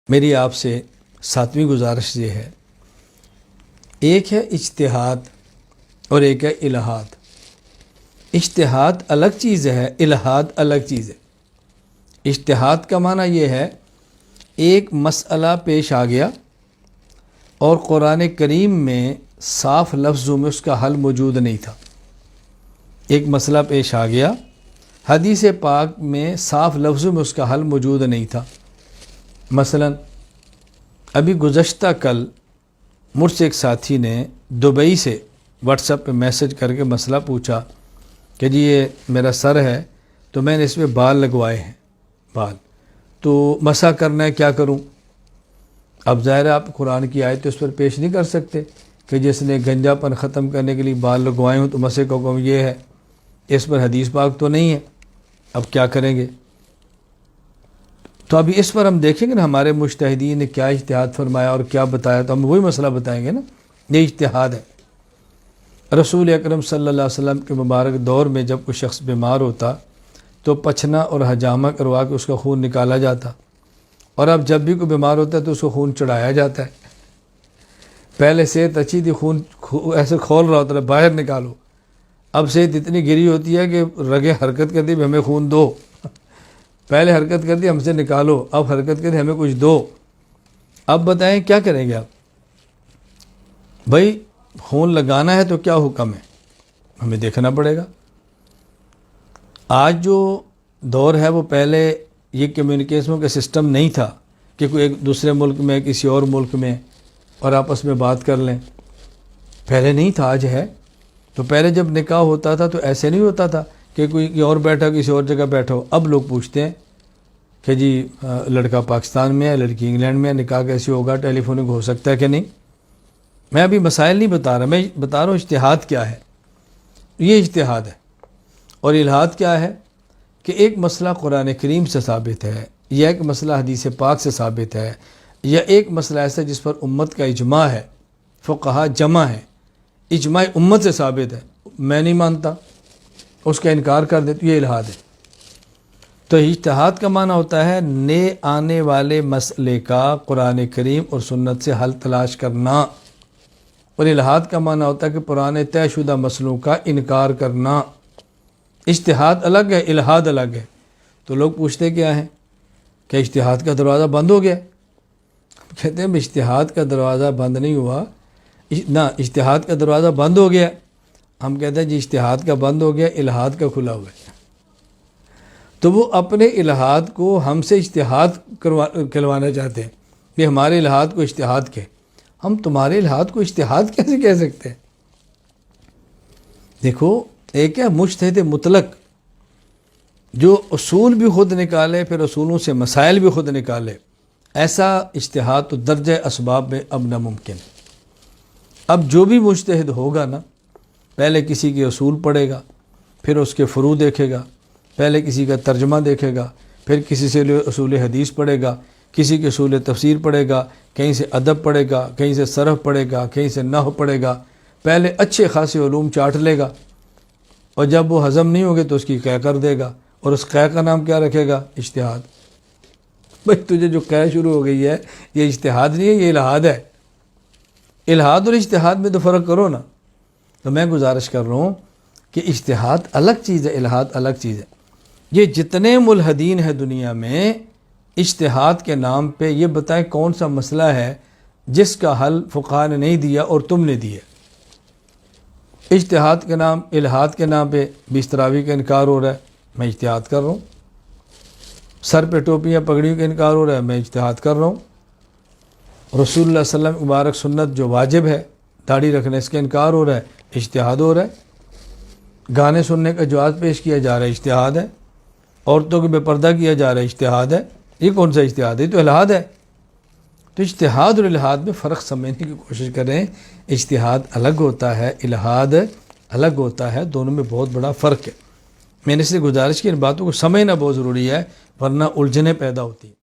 میری آپ سے ساتویں گزارش یہ ہے، ایک ہے اجتہاد اور ایک ہے الہاد۔ اجتہاد الگ چیز ہے، الہاد الگ چیز ہے۔ اجتہاد کا معنی یہ ہے ایک مسئلہ پیش آ گیا اور قرآن کریم میں صاف لفظوں میں اس کا حل موجود نہیں تھا۔ ایک مسئلہ پیش آ گیا، حدیث پاک میں صاف لفظوں میں اس کا حل موجود نہیں تھا۔ مثلا ابھی گزشتہ کل مجھ سے ایک ساتھی نے دبئی سے واٹس ایپ پہ میسج کر کے مسئلہ پوچھا کہ جی یہ میرا سر ہے تو میں نے اس میں بال لگوائے ہیں، بال تو مسح کرنا ہے، کیا کروں؟ اب ظاہر ہے آپ قرآن کی آیت اس پر پیش نہیں کر سکتے کہ جس نے گنجا پن ختم کرنے کے لیے بال لگوائے ہوں تو مسح کا حکم یہ ہے، اس پر حدیث پاک تو نہیں ہے۔ اب کیا کریں گے؟ تو ابھی اس پر ہم دیکھیں گے نا ہمارے مجتہدین نے کیا اجتہاد فرمایا اور کیا بتایا، تو ہم وہی مسئلہ بتائیں گے نا۔ یہ اجتہاد ہے۔ رسول اکرم صلی اللہ علیہ وسلم کے مبارک دور میں جب کوئی شخص بیمار ہوتا تو پچھنا اور حجامہ کروا کے اس کا خون نکالا جاتا، اور اب جب بھی کوئی بیمار ہوتا ہے تو اس کو خون چڑھایا جاتا ہے۔ پہلے صحت اچھی تھی، خون ایسے کھول رہا ہوتا ہے، باہر نکالو۔ اب صحت اتنی گری ہوتی ہے کہ رگیں حرکت کرتی بھی ہمیں خون دو، پہلے حرکت کرتی ہم سے نکالو، اب حرکت کرتی ہمیں کچھ دو۔ اب بتائیں کیا کریں گے آپ؟ بھائی خون لگانا ہے تو کیا حکم ہے؟ ہمیں دیکھنا پڑے گا۔ آج جو دور ہے وہ پہلے یہ کمیونیکیشن کا سسٹم نہیں تھا کہ کوئی ایک دوسرے ملک میں کسی اور ملک میں اور آپس میں بات کر لیں، پہلے نہیں تھا، آج ہے۔ تو پہلے جب نکاح ہوتا تھا تو ایسے نہیں ہوتا تھا کہ کوئی اور بیٹھا کسی اور جگہ بیٹھا ہو۔ اب لوگ پوچھتے ہیں کہ جی لڑکا پاکستان میں ہے، لڑکی انگلینڈ میں ہے، نکاح کیسے ہوگا، ٹیلی فونک ہو سکتا ہے کہ نہیں؟ میں ابھی مسائل نہیں بتا رہا، میں بتا رہا ہوں اجتہاد کیا ہے۔ یہ اجتہاد ہے۔ اور الہاد کیا ہے کہ ایک مسئلہ قرآن کریم سے ثابت ہے، یا ایک مسئلہ حدیث پاک سے ثابت ہے، یا ایک مسئلہ ایسا جس پر امت کا اجماع ہے، فقہا جمع ہے، اجماع امت سے ثابت ہے، میں نہیں مانتا، اس کا انکار کر دیتا، یہ الہاد ہے۔ تو اجتہاد کا معنی ہوتا ہے نئے آنے والے مسئلے کا قرآن کریم اور سنت سے حل تلاش کرنا، اور الہاد کا معنی ہوتا ہے کہ پرانے طے شدہ مسئلوں کا انکار کرنا۔ اجتہاد الگ ہے، الہاد الگ ہے۔ تو لوگ پوچھتے کیا ہیں کہ اجتہاد کا دروازہ بند ہو گیا؟ کہتے ہیں اجتہاد کا دروازہ بند نہیں ہوا، نہ اجتہاد کا دروازہ بند ہو گیا۔ ہم کہتے ہیں جی اجتہاد کا بند ہو گیا، الہاد کا کھلا ہوا ہے۔ تو وہ اپنے الہاد کو ہم سے اجتہاد کھلوانا چاہتے ہیں کہ ہمارے الہاد کو اجتہاد کے۔ ہم تمہارے الہاد کو اجتہاد کیسے کہہ سکتے ہیں؟ دیکھو، ایک ہے مجتہد مطلق جو اصول بھی خود نکالے، پھر اصولوں سے مسائل بھی خود نکالے، ایسا اجتہاد تو درجہ اسباب میں اب ناممکن ہے۔ اب جو بھی مجتہد ہوگا نا، پہلے کسی کے اصول پڑھے گا، پھر اس کے فروع دیکھے گا، پہلے کسی کا ترجمہ دیکھے گا، پھر کسی سے اصول حدیث پڑھے گا، کسی کے اصول تفسیر پڑھے گا، کہیں سے ادب پڑھے گا، کہیں سے صرف پڑھے گا، کہیں سے نحو پڑھے گا، پہلے اچھے خاصے علوم چاٹ لے گا، اور جب وہ ہضم نہیں ہوگے تو اس کی قے کر دے گا، اور اس قے کا نام کیا رکھے گا؟ اجتہاد۔ بھائی تجھے جو قے شروع ہو گئی ہے یہ اجتہاد نہیں ہے، یہ الہاد ہے۔ الہاد اور اجتہاد میں تو فرق کرو نا۔ تو میں گزارش کر رہا ہوں کہ اجتہاد الگ چیز ہے، الہاد الگ چیز ہے۔ یہ جتنے ملحدین ہیں دنیا میں، اجتہاد کے نام پہ یہ بتائیں کون سا مسئلہ ہے جس کا حل فقہا نے نہیں دیا اور تم نے دیا؟ اجتہاد کے نام، الہاد کے نام پہ 20 تراویح کا انکار ہو رہا ہے، میں اجتہاد کر رہا ہوں۔ سر پہ ٹوپیاں پگڑیوں کا انکار ہو رہا ہے، میں اجتہاد کر رہا ہوں۔ رسول اللہ صلی اللہ علیہ وسلم مبارک سنت جو واجب ہے، داڑھی رکھنا، اس کا انکار ہو رہا ہے، اجتہاد ہو رہا ہے۔ گانے سننے کا جواز پیش کیا جا رہا ہے، اجتہاد ہے۔ عورتوں کو بے پردہ کیا جا رہا ہے، اجتہاد ہے۔ یہ کون سا اجتہاد ہے؟ یہ تو الہاد ہے۔ تو اجتہاد اور الہاد میں فرق سمجھنے کی کوشش کریں۔ اجتہاد الگ ہوتا ہے، الہاد الگ ہوتا ہے، دونوں میں بہت بڑا فرق ہے۔ میں نے اس سے گزارش کی ان باتوں کو سمجھنا بہت ضروری ہے، ورنہ الجھنیں پیدا ہوتی ہیں۔